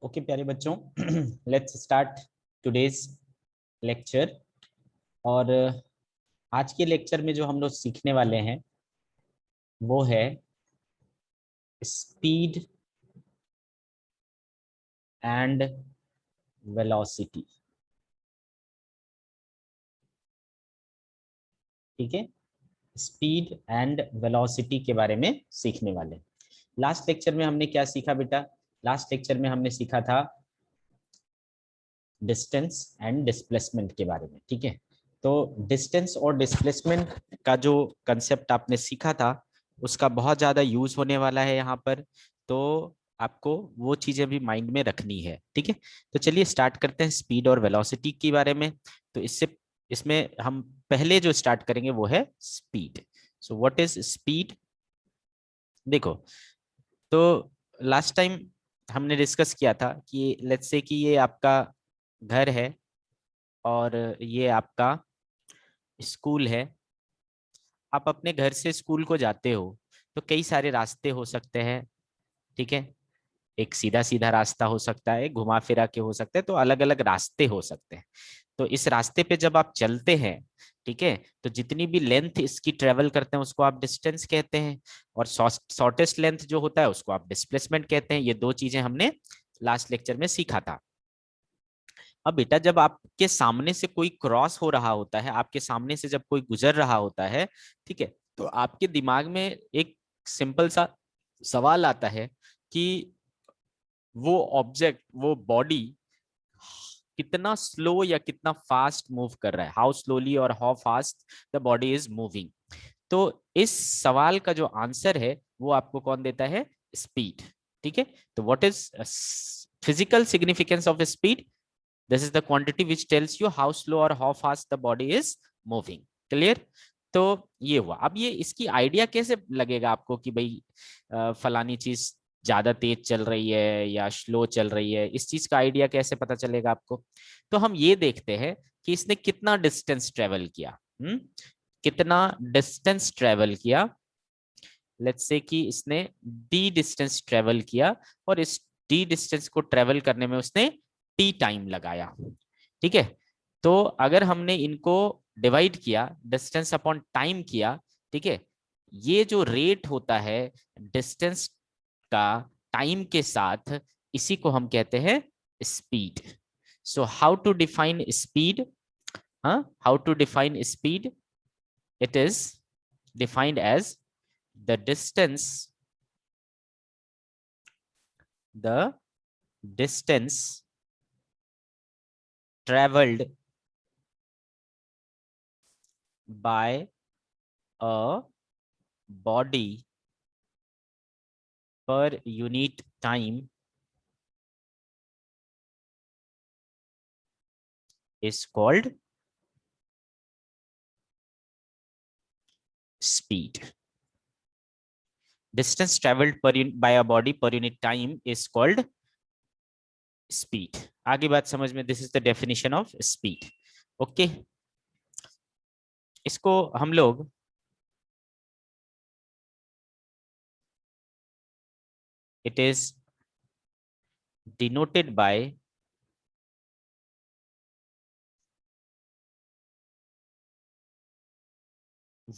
Okay प्यारे बच्चों, let's start today's lecture. और आज के लेक्चर में जो हम लोग सीखने वाले हैं वो है स्पीड एंड वेलोसिटी। ठीक है, स्पीड एंड वेलोसिटी के बारे में सीखने वाले हैं। लास्ट लेक्चर में हमने क्या सीखा बेटा? लास्ट लेक्चर में हमने सीखा था डिस्टेंस एंड डिस्प्लेसमेंट के बारे में। ठीक है, तो डिस्टेंस और डिस्प्लेसमेंट का जो कंसेप्ट आपने सीखा था उसका बहुत ज्यादा यूज होने वाला है यहाँ पर, तो आपको वो चीजें भी माइंड में रखनी है। ठीक है, तो चलिए स्टार्ट करते हैं स्पीड और वेलोसिटी के बारे में। तो इसमें हम पहले जो स्टार्ट करेंगे वो है speed. So what is speed? देखो, तो लास्ट टाइम हमने डिस्कस किया था कि लेट्स से कि ये आपका घर है और ये आपका स्कूल है। आप अपने घर से स्कूल को जाते हो तो कई सारे रास्ते हो सकते हैं। ठीक है, एक सीधा सीधा रास्ता हो सकता है, घुमा फिरा के हो सकता है, तो अलग अलग रास्ते हो सकते हैं। तो इस रास्ते पे जब आप चलते हैं, ठीक है, तो जितनी भी लेंथ इसकी ट्रेवल करते हैं उसको आप डिस्टेंस कहते हैं, और शॉर्टेस्ट लेंथ जो होता है उसको आप डिस्प्लेसमेंट कहते हैं। ये दो चीजें हमने लास्ट लेक्चर में सीखा था। अब बेटा, जब आपके सामने से कोई क्रॉस हो रहा होता है, आपके सामने से जब कोई गुजर रहा होता है, ठीक है, तो आपके दिमाग में एक सिंपल सा सवाल आता है कि वो ऑब्जेक्ट, वो बॉडी कितना स्लो या कितना फास्ट मूव कर रहा है, हाउ स्लोली और how fast the body is moving. तो इस सवाल का जो आंसर है वो आपको कौन देता है? स्पीड। ठीक है, तो what is physical significance of speed? This is the quantity which tells you how slow और how fast the body is moving. Clear? तो ये हुआ। अब ये इसकी आइडिया कैसे लगेगा आपको कि भाई फलानी चीज ज्यादा तेज चल रही है या स्लो चल रही है? इस चीज का आइडिया कैसे पता चलेगा आपको? तो हम ये देखते हैं कि इसने कितना डिस्टेंस ट्रेवल किया। कितना डिस्टेंस ट्रेवल किया? लेट्स से कि इसने डी डिस्टेंस ट्रेवल किया, और इस डी डिस्टेंस को ट्रेवल करने में उसने टी टाइम लगाया। ठीक है, तो अगर हमने इनको डिवाइड किया, डिस्टेंस अपॉन टाइम किया, ठीक है, ये जो रेट होता है डिस्टेंस का टाइम के साथ, इसी को हम कहते हैं speed. So how to define speed? हाँ, how to define speed? It is defined as the distance the distance traveled by a body per unit time is called speed. Distance traveled by a body per unit time is called speed. आगे बात समझ में? This is the definition of speed. Okay, इसको हम लोग it is denoted by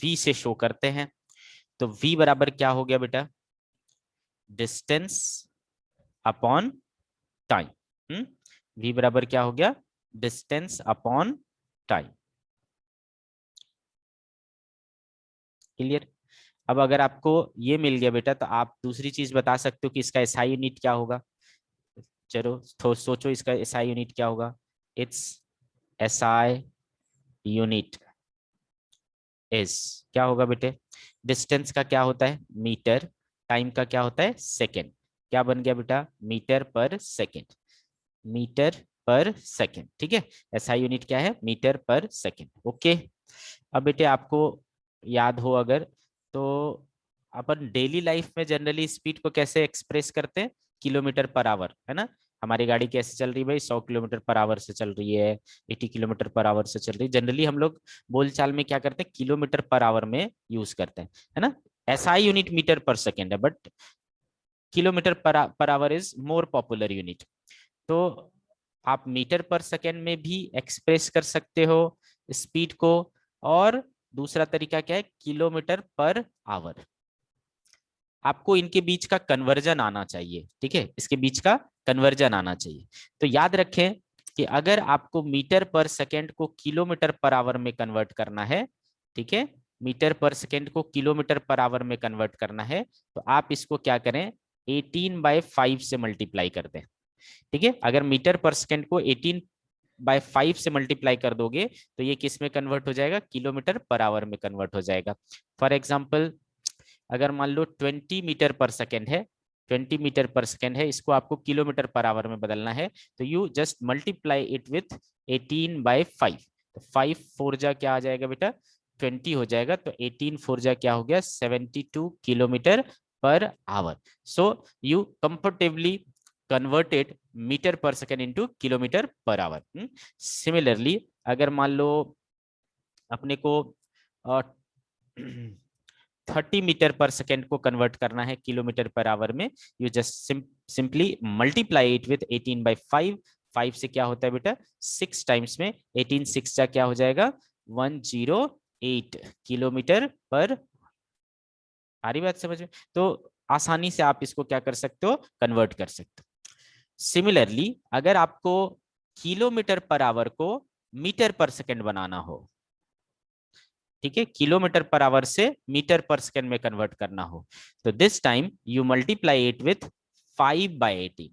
v से show करते हैं। तो v बराबर क्या हो गया बेटा? Distance upon time. v बराबर क्या हो गया? Distance upon time. क्लियर? अब अगर आपको ये मिल गया बेटा, तो आप दूसरी चीज बता सकते हो कि इसका एसआई यूनिट क्या होगा। चलो सोचो, इसका एसआई यूनिट क्या होगा? इट्स एसआई यूनिट इज क्या होगा बेटे? डिस्टेंस का क्या होता है? मीटर। टाइम का क्या होता है? सेकेंड। क्या बन गया बेटा? Metre per second. Metre per second. ठीक है, एसआई यूनिट क्या है? Metre per second. ओके, अब बेटे आपको याद हो अगर, तो अपन डेली लाइफ में जनरली स्पीड को कैसे एक्सप्रेस करते हैं? किलोमीटर पर आवर, है ना? हमारी गाड़ी कैसे चल रही है भाई? 100 किलोमीटर पर आवर से चल रही है, 80 किलोमीटर पर आवर से चल रही है। जनरली हम लोग बोलचाल में क्या करते हैं? किलोमीटर पर आवर में यूज करते हैं, है ना? SI unit metre per second है, but kilometre per our is more popular unit. तो आप मीटर पर सेकेंड में भी एक्सप्रेस कर सकते हो स्पीड को, और दूसरा तरीका क्या है, किलोमीटर पर आवर। आपको इनके बीच का कन्वर्जन आना चाहिए, ठीक है, इसके बीच का कन्वर्जन आना चाहिए। तो याद रखें कि अगर आपको मीटर पर सेकेंड को किलोमीटर पर आवर में कन्वर्ट करना है, ठीक है, मीटर पर सेकेंड को किलोमीटर पर आवर में कन्वर्ट करना है, तो आप इसको क्या करें, 18/5 से मल्टीप्लाई कर दें, ठीक है। अगर मीटर पर सेकेंड को 18/5 से मल्टीप्लाई कर दोगे तो ये किस में कन्वर्ट हो जाएगा, किलोमीटर पर आवर में कन्वर्ट हो जाएगा। फॉर एग्जाम्पल, अगर मान लो 20 मीटर पर सेकेंड है, 20 मीटर पर सेकेंड है, इसको आपको किलोमीटर पर आवर में बदलना है, तो you just multiply it with 18/5। तो 5 4 जा क्या आ जाएगा बेटा, 20 हो जाएगा। तो 18 4 जा क्या हो गया, 72 kilometre per hour. So you comfortably converted metre per second into kilometre per hour. Similarly अगर मान लो अपने को 30 मीटर पर सेकेंड को कन्वर्ट करना है किलोमीटर पर आवर में, you just simply multiply it with 18/5। 5 से क्या होता है बेटा, 6 टाइम्स में 18 6 जा क्या हो जाएगा, 108 किलोमीटर पर। आ रही बात समझ में? तो आसानी से आप इसको क्या कर सकते हो, कन्वर्ट कर सकते हो। सिमिलरली अगर आपको किलोमीटर पर आवर को मीटर पर सेकेंड बनाना हो, ठीक है, किलोमीटर पर आवर से मीटर पर सेकेंड में कन्वर्ट करना हो, तो this time you multiply it with 5/18,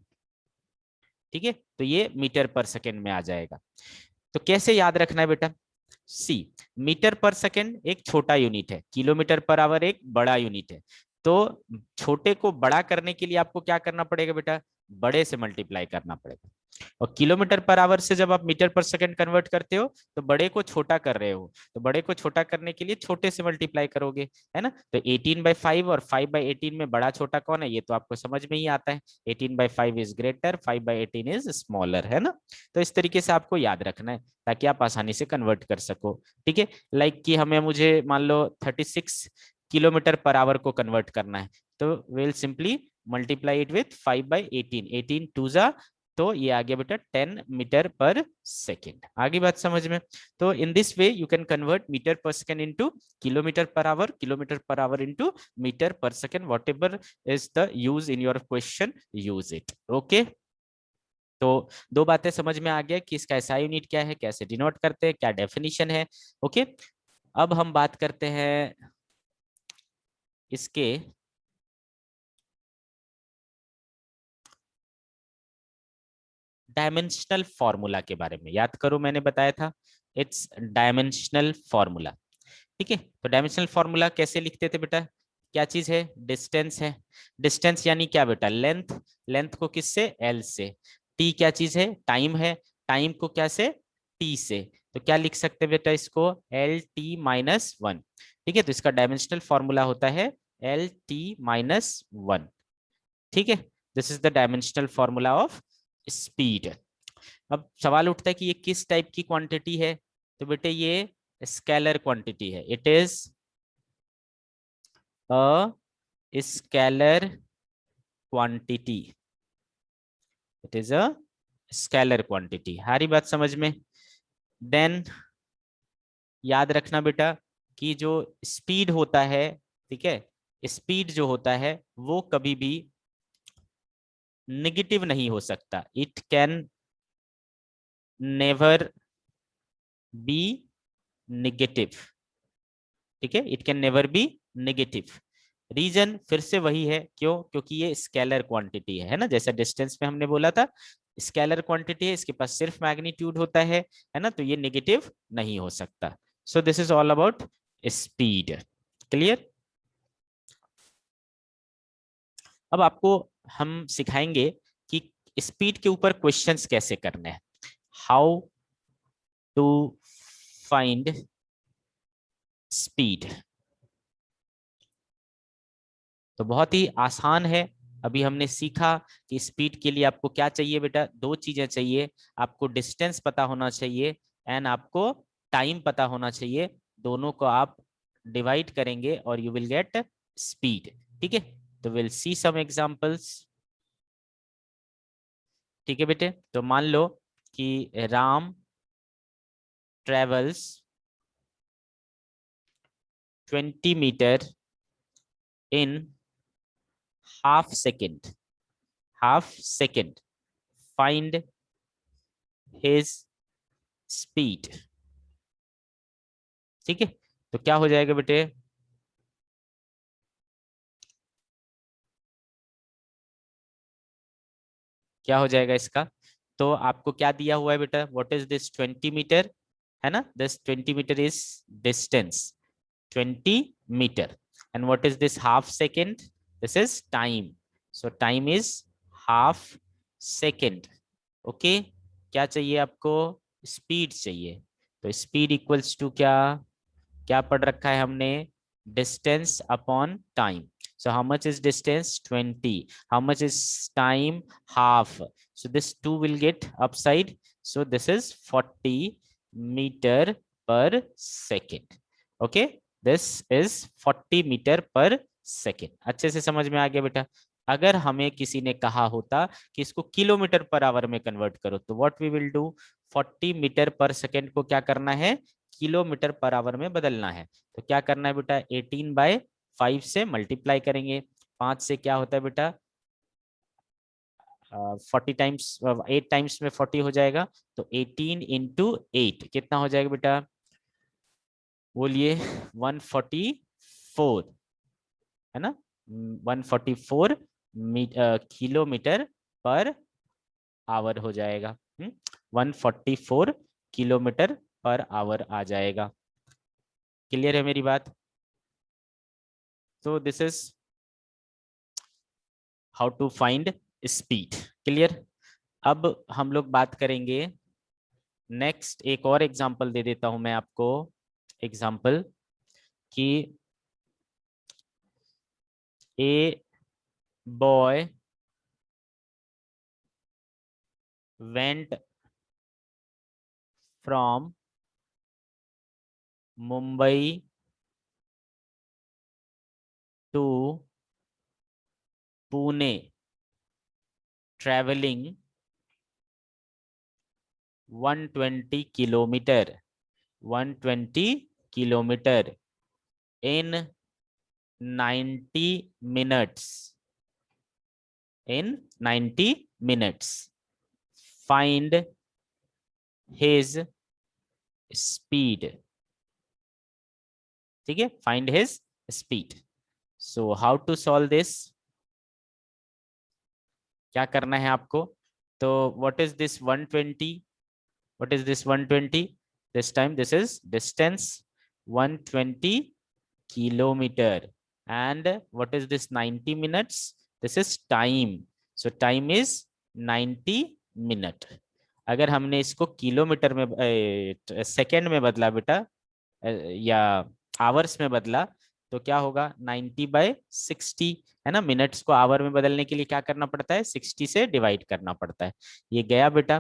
ठीक है, तो ये मीटर पर सेकेंड में आ जाएगा। तो कैसे याद रखना है बेटा, सी, मीटर पर सेकेंड एक छोटा यूनिट है, किलोमीटर पर आवर एक बड़ा यूनिट है। तो छोटे को बड़ा करने के लिए आपको क्या करना पड़ेगा बेटा, बड़े से मल्टीप्लाई करना पड़ेगा। और किलोमीटर पर आवर से जब आप मीटर पर सेकंड कन्वर्ट करते हो तो बड़े को छोटा कर रहे हो, तो बड़े को छोटा करने के लिए छोटे से मल्टीप्लाई करोगे, है ना। तो 18/5 और 5/18 में बड़ा छोटा कौन है, ये तो आपको समझ में ही आता है। 18/5 इज ग्रेटर, 5/18 इज स्मॉलर, है ना। तो इस तरीके से आपको याद रखना है ताकि आप आसानी से कन्वर्ट कर सको, ठीक है। लाइक कि हमें मुझे मान लो 36 किलोमीटर पर आवर को कन्वर्ट करना है, तो will simply multiply it with 5/18, 18 2 जा, तो ये आ गया बेटा 10 मीटर पर सेकेंड। आगे बात समझ में? तो in this way you can convert metre per second into kilometre per hour, kilometre per hour into metre per second, whatever is the use in your question, use it. Okay, तो दो बातें समझ में आ गया कि इसका SI unit क्या है, कैसे डिनोट करते हैं, क्या डेफिनेशन है। ओके, अब हम बात करते हैं इसके डायमेंशनल फॉर्मूला के बारे में। याद करो मैंने बताया था, इट्स डायमेंशनल फॉर्मूला, ठीक है। तो डायमेंशनल फॉर्मूला कैसे लिखते थे बेटा, क्या चीज है, डिस्टेंस है। डिस्टेंस यानी क्या बेटा, लेंथ, लेंथ को किससे, एल से। टी क्या चीज है, टाइम है, टाइम को क्या से, टी से। तो क्या लिख सकते हैं बेटा इसको, LT-1, ठीक है। तो इसका डायमेंशनल फॉर्मूला होता है LT-1, ठीक है। This is the dimensional formula of speed. अब सवाल उठता है कि ये किस टाइप की क्वांटिटी है, तो बेटे ये स्केलर क्वांटिटी है, it is a scalar quantity, it is a scalar quantity. हमारी बात समझ में? देन याद रखना बेटा कि जो स्पीड होता है, ठीक है, स्पीड जो होता है वो कभी भी नेगेटिव नहीं हो सकता, it can never be negative, ठीक है, it can never be negative. Reason फिर से वही है, क्यों, क्योंकि ये स्केलर क्वांटिटी है ना, जैसा डिस्टेंस में हमने बोला था, स्केलर क्वांटिटी है, इसके पास सिर्फ मैग्नीट्यूड होता है ना, तो ये नेगेटिव नहीं हो सकता। सो this is all about speed. Clear? अब आपको हम सिखाएंगे कि स्पीड के ऊपर क्वेश्चंस कैसे करने हैं, हाउ टू फाइंड स्पीड। तो बहुत ही आसान है। अभी हमने सीखा कि स्पीड के लिए आपको क्या चाहिए बेटा, दो चीजें चाहिए, आपको डिस्टेंस पता होना चाहिए एंड आपको टाइम पता होना चाहिए। दोनों को आप डिवाइड करेंगे और यू विल गेट स्पीड, ठीक है। तो विल सी सम एग्जांपल्स। ठीक है बेटे, तो मान लो कि Ram travels 20 metre in half second, find his speed. ठीक है, तो क्या हो जाएगा बेटे, क्या हो जाएगा इसका। तो आपको क्या दिया हुआ है बेटा, व्हाट इज दिस 20 मीटर, है ना, this 20 metre is distance 20 metre, and what is this half second, this is time, so time is half second. Okay, क्या चाहिए आपको, स्पीड चाहिए। तो स्पीड इक्वल्स टू क्या, क्या पढ़ रखा है हमने, distance upon time. So how much is distance, 20, how much is time, half, so this 2 will get upside, so this is 40 meter per second. Okay, this is 40 meter per second। अच्छे से समझ में आ गया बेटा। अगर हमें किसी ने कहा होता कि इसको किलोमीटर पर आवर में कन्वर्ट करो, तो what we will do, 40 metre per second को क्या करना है, किलोमीटर पर आवर में बदलना है। तो क्या करना है बेटा, 18/5 से मल्टीप्लाई करेंगे। 5 से क्या होता है बेटा, 40 टाइम्स, 8 टाइम्स में 40 हो जाएगा, तो 18 × 8 कितना हो जाएगा बेटा, बोलिए 144, है ना, 144 किलोमीटर पर आवर हो जाएगा। 144 किलोमीटर पर आवर आ जाएगा। क्लियर है मेरी बात। तो this is how to find speed. Clear. अब हम लोग बात करेंगे नेक्स्ट, एक और एग्जांपल दे देता हूं मैं आपको। एग्जांपल कि a boy went from Mumbai to Pune travelling 120 kilometre, 120 kilometre in 90 minutes, in 90 minutes, find his speed। ठीक है, find his speed। so how to solve this, क्या करना है आपको। तो what is this 120, what is this 120, this time this is distance 120 kilometer, and what is this 90 minutes, this is time, so time is 90 minute। अगर हमने इसको kilometre में second में बदला बेटा, या आवर्स में बदला, तो क्या होगा, 90/60, है ना। मिनट्स को आवर में बदलने के लिए क्या करना पड़ता है, 60 से डिवाइड करना पड़ता है। ये गया बेटा,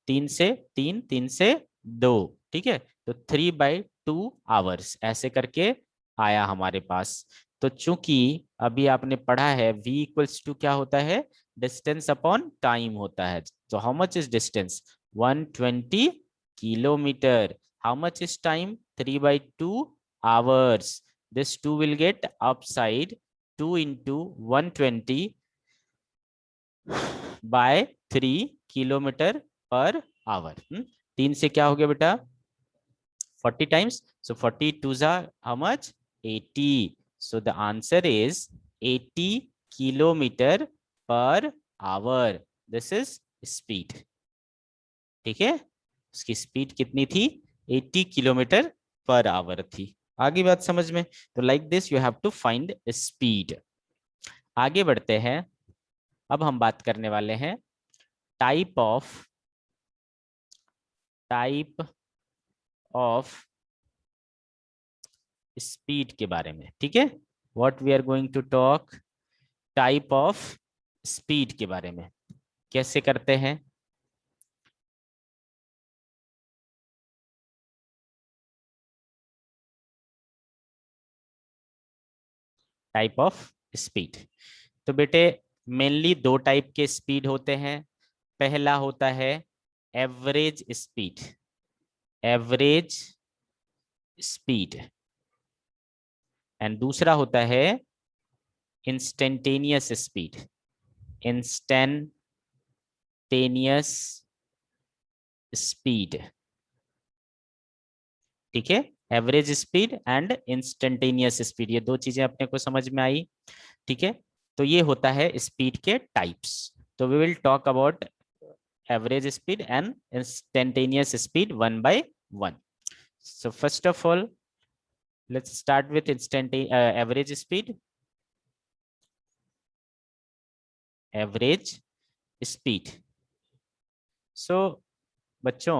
3 से 3, 3 से 2, ठीक है, तो 3/2 आवर्स ऐसे करके आया हमारे पास। तो चूंकि अभी आपने पढ़ा है v इक्वल्स टू क्या होता है, डिस्टेंस अपॉन टाइम होता है। तो how much is distance, 120 kilometre, how much is time, 3/2 hours, this 2 will get upside, 2 into 120 by 3 kilometre per our. 3 से क्या हो गया बेटा, 40 times, so 40 twos are how much, 80, so the answer is 80 kilometer per hour, this is speed। ठीक है, उसकी speed कितनी थी, 80 किलोमीटर पर आवर थी। आगे बात समझ में। तो like this you have to find speed. आगे बढ़ते हैं, अब हम बात करने वाले हैं टाइप ऑफ स्पीड के बारे में। ठीक है, what we are going to talk, type of speed के बारे में। कैसे करते हैं, टाइप ऑफ स्पीड। तो बेटे मेनली दो टाइप के स्पीड होते हैं। पहला होता है average speed, average speed, and दूसरा होता है इंस्टेंटेनियस स्पीड, इंस्टेंटेनियस स्पीड। ठीक है, average speed and instantaneous speed, ये दो चीजें अपने को समझ में आई। ठीक है, तो ये होता है स्पीड के टाइप्स। तो we will talk about average speed and instantaneous speed one by one. So first of all, let's start with average speed. Average speed. So बच्चों,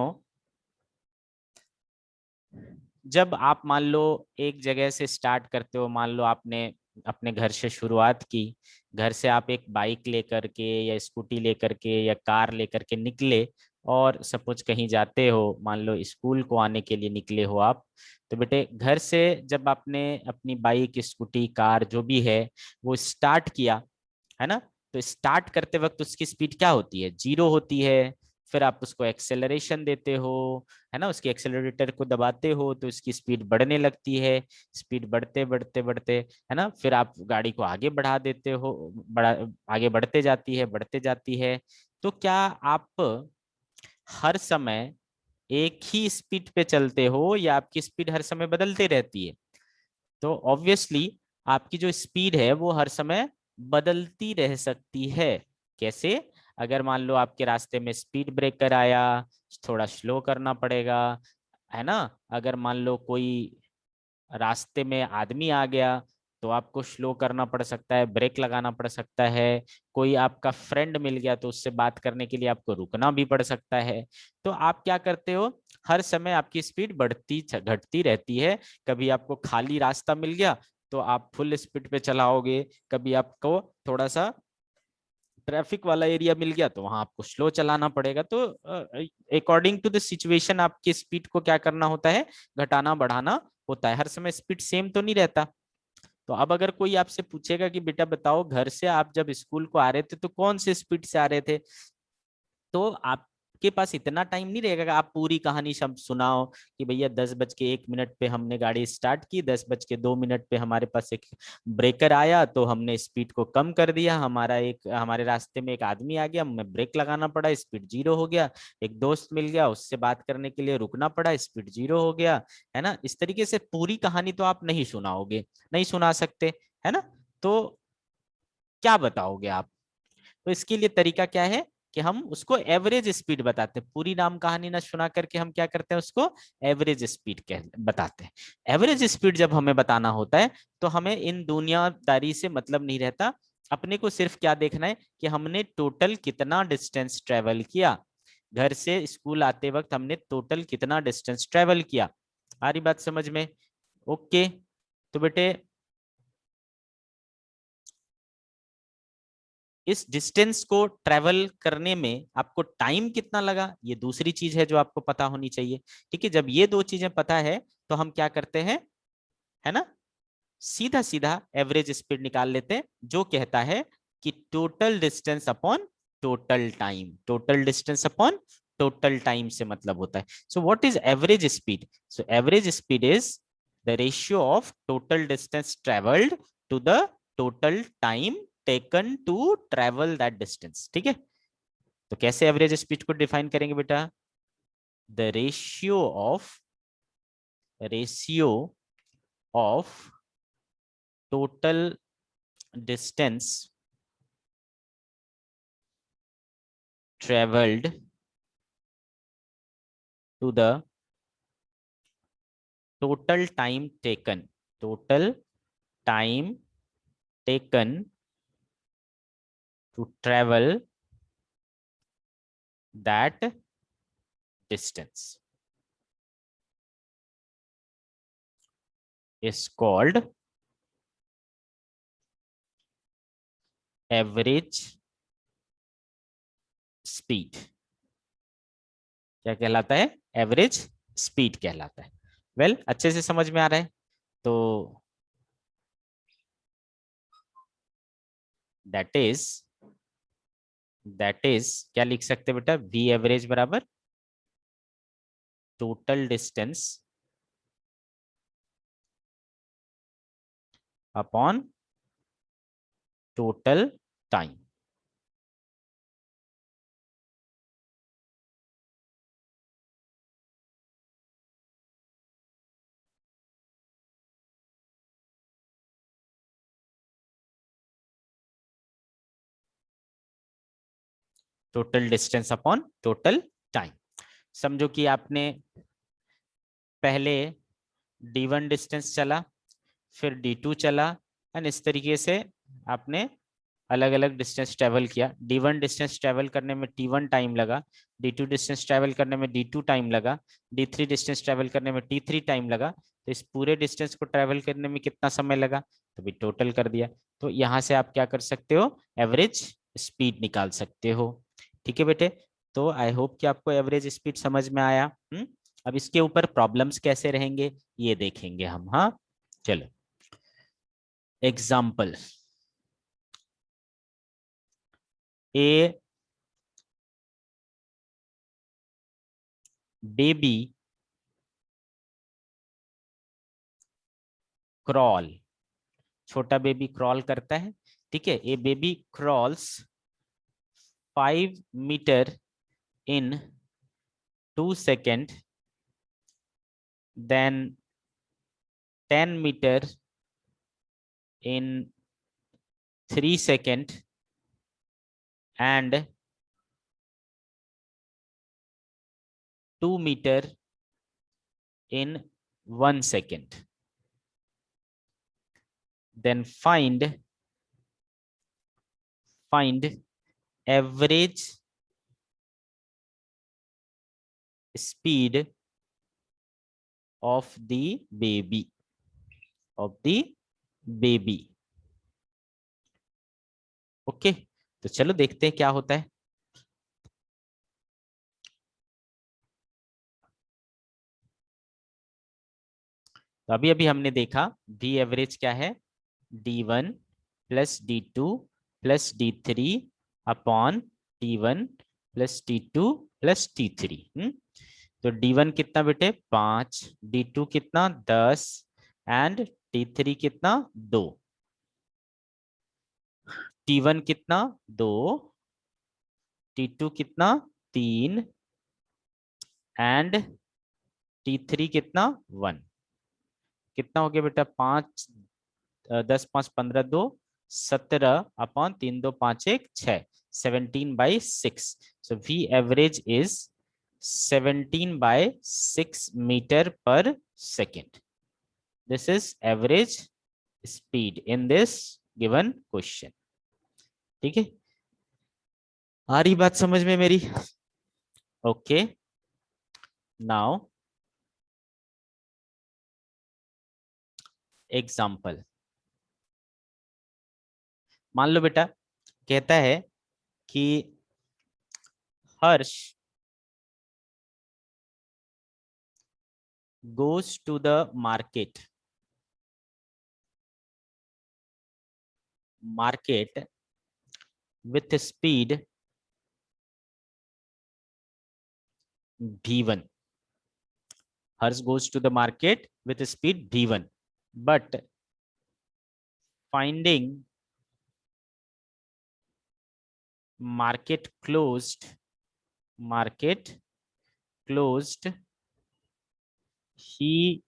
जब आप मान लो एक जगह से स्टार्ट करते हो, मान लो आपने अपने घर से शुरुआत की, घर से आप एक बाइक लेकर के या स्कूटी लेकर के या कार लेकर के निकले और सपोज कहीं जाते हो, मान लो स्कूल को आने के लिए निकले हो आप। तो बेटे घर से जब आपने अपनी बाइक स्कूटी कार जो भी है वो स्टार्ट किया, है ना, तो स्टार्ट करते वक्त उसकी स्पीड क्या होती है? 0 होती है। फिर आप उसको एक्सेलरेशन देते हो, है ना, उसके एक्सेलरेटर को दबाते हो तो उसकी स्पीड बढ़ने लगती है। स्पीड बढ़ते बढ़ते बढ़ते, है ना, फिर आप गाड़ी को आगे बढ़ा देते हो, आगे बढ़ते जाती है, बढ़ते जाती है। तो क्या आप हर समय एक ही स्पीड पे चलते हो या आपकी स्पीड हर समय बदलती रहती है? तो ऑब्वियसली आपकी जो स्पीड है वो हर समय बदलती रह सकती है। कैसे? अगर मान लो आपके रास्ते में स्पीड ब्रेकर आया, थोड़ा स्लो करना पड़ेगा, है ना। अगर मान लो कोई रास्ते में आदमी आ गया तो आपको स्लो करना पड़ सकता है, ब्रेक लगाना पड़ सकता है। कोई आपका फ्रेंड मिल गया तो उससे बात करने के लिए आपको रुकना भी पड़ सकता है। तो आप क्या करते हो? हर समय आपकी स्पीड बढ़ती घटती रहती है। कभी आपको खाली रास्ता मिल गया तो आप फुल स्पीड पे चलाओगे, कभी आपको थोड़ा सा ट्रैफिक वाला एरिया मिल गया तो वहां आपको स्लो चलाना पड़ेगा। तो अकॉर्डिंग टू द सिचुएशन आपकी स्पीड को क्या करना होता है? घटाना बढ़ाना होता है। हर समय स्पीड सेम तो नहीं रहता। तो अब अगर कोई आपसे पूछेगा कि बेटा बताओ, घर से आप जब स्कूल को आ रहे थे तो कौन से स्पीड से आ रहे थे, तो आपके पास इतना टाइम नहीं रहेगा कि आप पूरी कहानी सब सुनाओ कि भैया 10:01 पे हमने गाड़ी स्टार्ट की, 10:02 पे हमारे पास एक ब्रेकर आया तो हमने स्पीड को कम कर दिया, हमारे रास्ते में एक आदमी आ गया, हमें ब्रेक लगाना पड़ा, स्पीड 0 हो गया, एक दोस्त मिल गया उससे बात करने के लिए रुकना पड़ा, स्पीड 0 हो गया, है ना। इस तरीके से पूरी कहानी तो आप नहीं सुनाओगे, नहीं सुना सकते, है ना। तो क्या बताओगे आप? तो इसके लिए तरीका क्या है कि हम उसको एवरेज स्पीड बताते हैं। पूरी नाम कहानी ना सुना करके हम क्या करते हैं, उसको एवरेज स्पीड बताते हैं। एवरेज स्पीड जब हमें बताना होता है तो हमें इन दुनियादारी से मतलब नहीं रहता। अपने को सिर्फ क्या देखना है कि हमने टोटल कितना डिस्टेंस ट्रेवल किया। घर से स्कूल आते वक्त हमने टोटल कितना डिस्टेंस ट्रेवल किया। आ रही बात समझ में? ओके। तो बेटे इस डिस्टेंस को ट्रेवल करने में आपको टाइम कितना लगा, ये दूसरी चीज है जो आपको पता होनी चाहिए। ठीक है, जब ये दो चीजें पता है तो हम क्या करते हैं, है ना, सीधा सीधा एवरेज स्पीड निकाल लेते हैं जो कहता है कि total distance upon total time, total distance upon total time से मतलब होता है। So what is average speed? So average speed is the ratio of total distance travelled to the total time taken to travel that distance. ठीक है, तो कैसे average speed को define करेंगे बेटा? The ratio of total distance traveled to the total time taken, total time taken to travel that distance is called average speed। क्या कहलाता है? एवरेज स्पीड कहलाता है। अच्छे से समझ में आ रहा है? तो दैट इज क्या लिख सकते हैं बेटा, वी एवरेज बराबर total distance upon total time. Total distance upon total time. समझो कि आपने पहले D1 डिस्टेंस चला, फिर D2 चला, एंड इस तरीके से आपने अलग अलग डिस्टेंस ट्रेवल किया। D1 डिस्टेंस ट्रेवल करने में T1 टाइम लगा, D2 डिस्टेंस ट्रेवल करने में D2 टाइम लगा, D3 डिस्टेंस ट्रेवल करने में T3 टाइम लगा। तो इस पूरे डिस्टेंस को ट्रेवल करने में कितना समय लगा, तो भी टोटल कर दिया। तो यहाँ से आप क्या कर सकते हो, एवरेज स्पीड निकाल सकते हो। ठीक है बेटे, तो आई होप कि आपको एवरेज स्पीड समझ में आया। अब इसके ऊपर प्रॉब्लम्स कैसे रहेंगे ये देखेंगे हम। हाँ चलो, एग्जाम्पल ए बेबी क्रॉल, छोटा बेबी क्रॉल करता है। ठीक है, a baby crawls 5 metre in 2 second, then 10 metre in 3 second, and 2 metre in 1 second. Then find average speed of the baby, okay. तो चलो देखते हैं क्या होता है। तो अभी अभी हमने देखा वी एवरेज क्या है, D1 plus D2 plus D3 upon T1 plus T2 plus T3। तो D1 कितना बेटे 5, D2 कितना 10, एंड T3 कितना 2। T1 कितना 2, T2 कितना 3, एंड T3 कितना 1। कितना हो गया बेटा 5, 10 5 15 2 17 upon 3 2 5 1 6, 17/6। So we average is 17/6 metre per second. This is average speed in this given question. ठीक है, आ रही बात समझ में मेरी? Okay, now example. मान लो बेटा कहता है कि Harsh goes to the market with speed v1. Hers goes to the market with speed v1, but finding market closed, he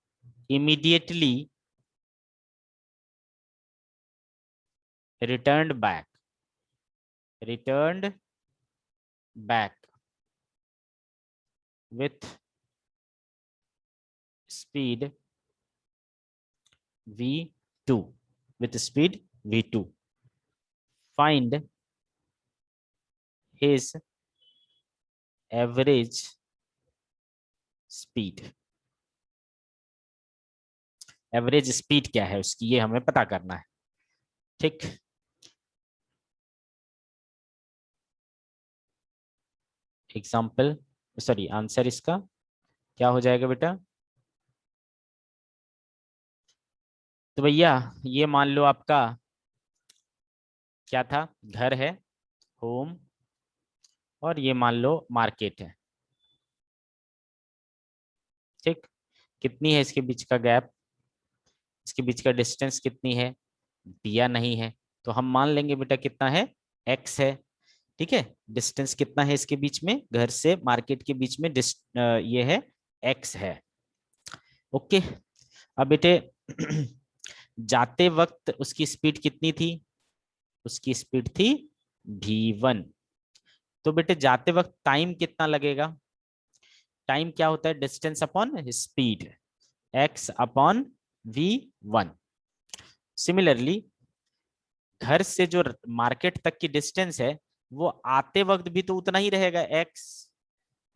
immediately returned back with speed v2, find his average speed। Average speed क्या है उसकी, ये हमें पता करना है। ठीक, example sorry answer इसका क्या हो जाएगा बेटा? तो भैया ये मान लो आपका क्या था, घर है, होम, और ये मान लो मार्केट है। ठीक, कितनी है इसके बीच का गैप, इसके बीच का डिस्टेंस कितनी है, दिया नहीं है, तो हम मान लेंगे बेटा कितना है, x है। ठीक है, डिस्टेंस कितना है इसके बीच में, घर से मार्केट के बीच में ये है x है। ओके, अब बेटे जाते वक्त उसकी स्पीड कितनी थी, उसकी स्पीड थी v1। तो बेटे जाते वक्त टाइम कितना लगेगा, टाइम क्या होता है, distance upon speed, x upon v1। Similarly घर से जो मार्केट तक की डिस्टेंस है वो आते वक्त भी तो उतना ही रहेगा, x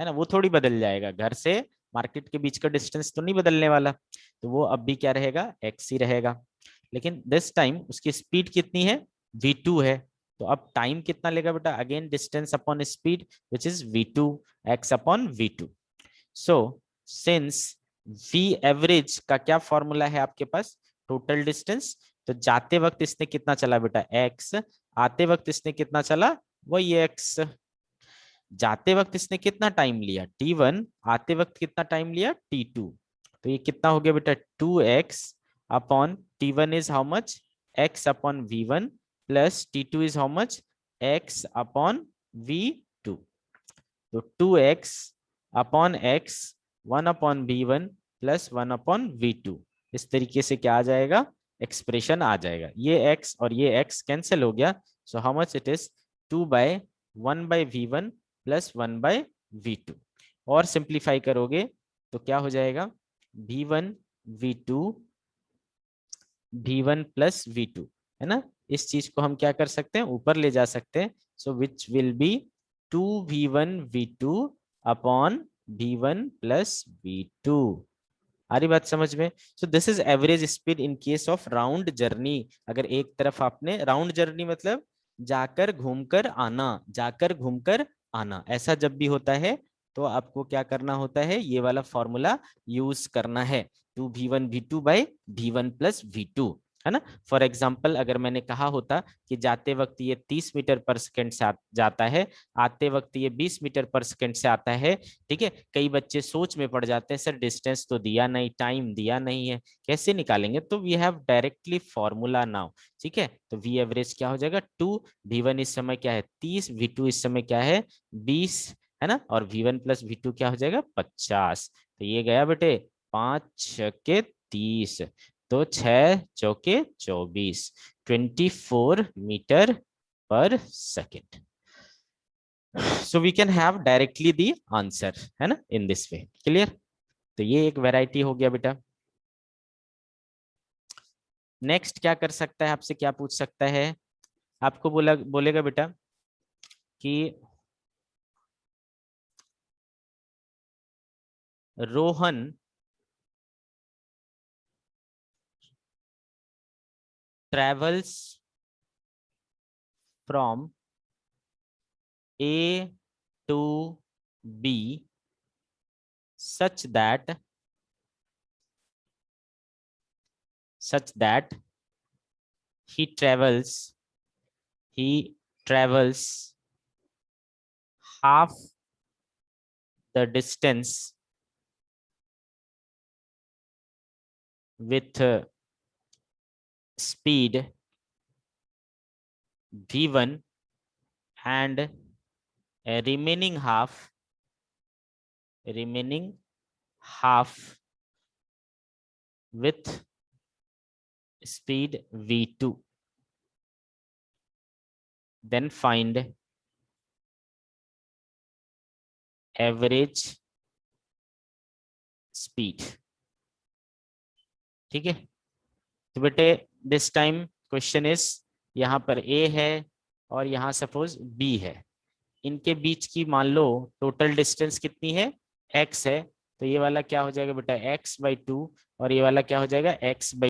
है ना, वो थोड़ी बदल जाएगा, घर से मार्केट के बीच का डिस्टेंस तो नहीं बदलने वाला, तो वो अब भी क्या रहेगा, x ही रहेगा। लेकिन दिस टाइम उसकी स्पीड कितनी है, v2 है, तो अब टाइम कितना लेगा बेटा, again distance upon speed which is v2, x upon v2। So since v average का क्या फॉर्मूला है आपके पास, टोटल डिस्टेंस, तो जाते वक्त इसने कितना चला बेटा x, आते वक्त इसने कितना चला, वही x। जाते वक्त इसने कितना टाइम लिया t1, आते वक्त कितना टाइम लिया t2, तो ये कितना हो गया बेटा 2x upon t1 is how much, x upon v1 plus t2 is how much, x upon v2। तो 2x upon x, 1 upon v1 plus 1 upon v2, इस तरीके से क्या आ जाएगा, एक्सप्रेशन आ जाएगा। ये x और ये x कैंसिल हो गया, so how much it is 2/1/v1 plus 1/v2। और सिंप्लीफाई करोगे तो क्या हो जाएगा, v1 v2 v1 plus v2, है ना, इस चीज को हम क्या कर सकते हैं, ऊपर ले जा सकते हैं। So which will be 2v1v2 upon v1 plus v2। आ रही बात समझ में। So this is average speed in case of round journey. अगर एक तरफ आपने राउंड जर्नी मतलब जाकर घूमकर आना, जाकर घूमकर आना, ऐसा जब भी होता है तो आपको क्या करना होता है, ये वाला फॉर्मूला यूज करना है, 2v1v2/v1 प्लस v2, है ना। फॉर एग्जाम्पल अगर मैंने कहा होता कि जाते वक्त ये 30 मीटर पर सेकेंड से जाता है, आते वक्त ये 20 मीटर पर सेकेंड से आता है, ठीक है, कई बच्चे सोच में पड़ जाते हैं, सर डिस्टेंस तो दिया नहीं, टाइम दिया नहीं है, कैसे निकालेंगे, तो we have directly formula now. ठीक है, तो वी एवरेज क्या हो जाएगा 2, v1 इस समय क्या है 30, v2 इस समय क्या है 20, है ना, और v1 प्लस v2 क्या हो जाएगा 50। तो ये गया बेटे 5 छके 30, तो 6 चौके 24, 24 metre per second. So we can have directly the answer, है ना, in this way, clear। तो ये एक वैरायटी हो गया बेटा। नेक्स्ट क्या कर सकता है, आपसे क्या पूछ सकता है, आपको बोलेगा बेटा कि Rohan travels from A to B such that he travels half the distance with speed v1 and remaining half with speed v2, then find average speed। ठीक है, तो बेटे दिस टाइम क्वेश्चन इज, यहाँ पर A है और यहाँ सपोज B है, इनके बीच की मान लो टोटल डिस्टेंस कितनी है, x है, तो ये वाला क्या हो जाएगा बेटा x/2 और ये वाला क्या हो जाएगा x/2।